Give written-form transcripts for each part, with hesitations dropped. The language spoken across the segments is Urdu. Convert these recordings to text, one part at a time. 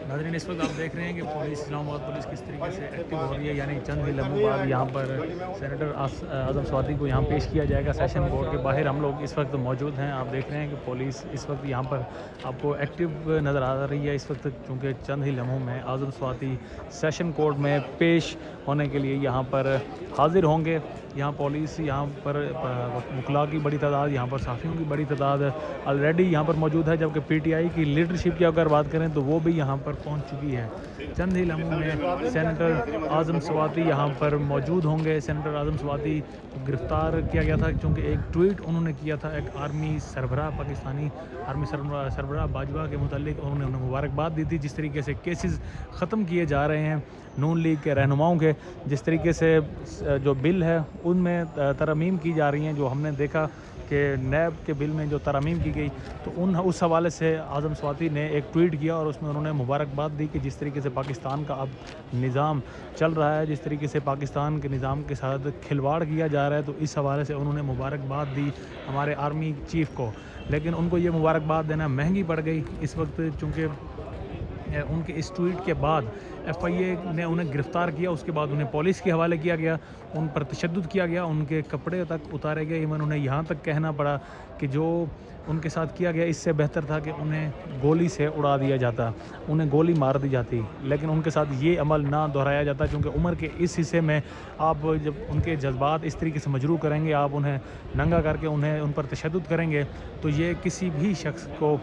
ناظرین اس وقت آپ دیکھ رہے ہیں کہ پولیس اسلام آباد پولیس کس طریقے سے ایکٹیو ہو رہی ہے، یعنی چند ہی لمحوں بعد یہاں پر سینیٹر اعظم سوادی کو یہاں پیش کیا جائے گا سیشن کورٹ کے باہر۔ ہم لوگ اس وقت موجود ہیں، آپ دیکھ رہے ہیں کہ پولیس اس وقت یہاں پر آپ کو ایکٹیو نظر آ رہی ہے اس وقت، چونکہ چند ہی لمحوں میں اعظم سوادی سیشن کورٹ میں پیش ہونے کے لیے یہاں پر حاضر ہوں گے۔ یہاں پولیس یہاں پر وکلاء کی بڑی تعداد، یہاں پر صحافیوں کی بڑی تعداد آلریڈی یہاں پر موجود ہے، جبکہ پی ٹی آئی کی لیڈرشپ کی اگر بات کریں تو وہ بھی یہاں پر پہنچ چکی ہے۔ چند ہی لمحوں میں سینیٹر اعظم سوادی یہاں پر موجود ہوں گے۔ سینیٹر اعظم سوادی کو گرفتار کیا گیا تھا چونکہ ایک ٹویٹ انہوں نے کیا تھا ایک آرمی سربراہ، پاکستانی آرمی سربراہ باجوہ کے متعلق انہوں نے انہیں مبارکباد دی تھی۔ جس طریقے سے کیسز ختم کیے جا رہے ہیں نون لیگ کے رہنماؤں کے، جس طریقے سے جو بل ہے ان میں ترامیم کی جا رہی ہیں، جو ہم نے دیکھا کہ نیب کے بل میں جو ترامیم کی گئی، تو اس حوالے سے اعظم سوادی نے ایک ٹویٹ کیا اور اس میں انہوں نے مبارکباد دی کہ جس طریقے سے پاکستان کا اب نظام چل رہا ہے، جس طریقے سے پاکستان کے نظام کے ساتھ کھلواڑ کیا جا رہا ہے، تو اس حوالے سے انہوں نے مبارکباد دی ہمارے آرمی چیف کو۔ لیکن ان کو یہ مبارکباد دینا مہنگی پڑ گئی اس وقت، چونکہ ان کے اس ٹویٹ کے بعد ایف آئی اے نے انہیں گرفتار کیا، اس کے بعد انہیں پولیس کے حوالے کیا گیا، ان پر تشدد کیا گیا، ان کے کپڑے تک اتارے گئے، ایون انہیں یہاں تک کہنا پڑا کہ جو ان کے ساتھ کیا گیا اس سے بہتر تھا کہ انہیں گولی سے اڑا دیا جاتا، انہیں گولی مار دی جاتی، لیکن ان کے ساتھ یہ عمل نہ دہرایا جاتا، کیونکہ عمر کے اس حصے میں آپ جب ان کے جذبات اس طریقے سے مجروح کریں گے، آپ انہیں ننگا کر کے ان پر تشدد کریں گے، تو یہ کسی بھی شخص کو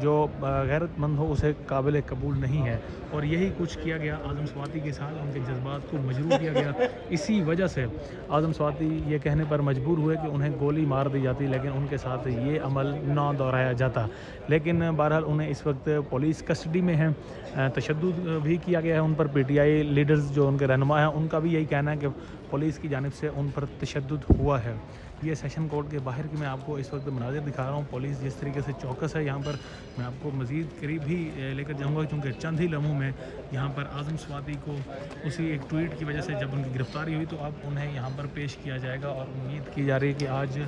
جو غیرت مند ہو اسے قابل قبول نہیں ہے۔ اور یہی کچھ کیا گیا اعظم سوادی کے ساتھ، ان کے جذبات کو مجروح کیا گیا، اسی وجہ سے اعظم سوادی یہ کہنے پر مجبور ہوئے کہ انہیں گولی مار دی جاتی، لیکن ان کے ساتھ یہ عمل نہ دہرایا جاتا۔ لیکن بہرحال انہیں اس وقت پولیس کسٹڈی میں ہیں، تشدد بھی کیا گیا ہے ان پر۔ پی ٹی آئی لیڈرز جو ان کے رہنما ہیں ان کا بھی یہی کہنا ہے کہ پولیس کی جانب سے ان پر تشدد ہوا ہے۔ یہ سیشن کورٹ کے باہر کی میں آپ کو اس وقت مناظر دکھا رہا ہوں، پولیس جس طریقے سے چوکس ہے یہاں پر، میں آپ کو مزید قریب بھی لے کر جاؤں گا، کیونکہ چند ہی لمحوں میں یہاں پر اعظم سوادی کو اسی ایک ٹویٹ کی وجہ سے جب ان کی گرفتاری ہوئی تو اب انہیں یہاں پر پیش کیا جائے گا، اور امید کی جا رہی ہے کہ آج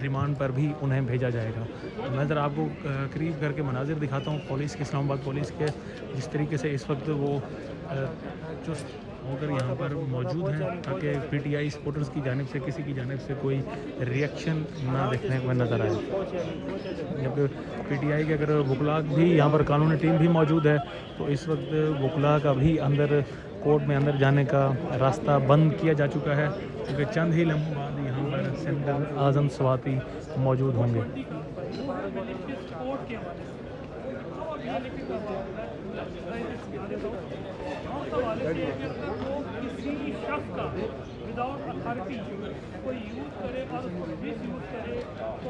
ریمانڈ پر بھی انہیں بھیجا جائے گا۔ میں ذرا آپ کو قریب کر کے مناظر دکھاتا ہوں پولیس کے، اسلام آباد پولیس کے، جس طریقے سے اس وقت وہ چست ہو کر یہاں پر موجود ہیں، تاکہ پی ٹی آئی سپورٹرز کی جانب سے کسی کی جانب سے کوئی ریئیکشن نہ دیکھنے کو نظر آئے۔ جبکہ پی ٹی آئی کے اگر وکلاء بھی یہاں پر قانونی ٹیم بھی موجود ہے، تو اس وقت وکلاء کا بھی اندر کورٹ میں اندر جانے کا راستہ بند کیا جا چکا ہے، کیونکہ چند ہی لمحوں بعد یہاں پر سینیٹر اعظم سوادی موجود ہوں گے۔ کسی شخص کا وداؤٹ اتھارٹی کوئی یوز کرے اور اس کو مس یوز کرے تو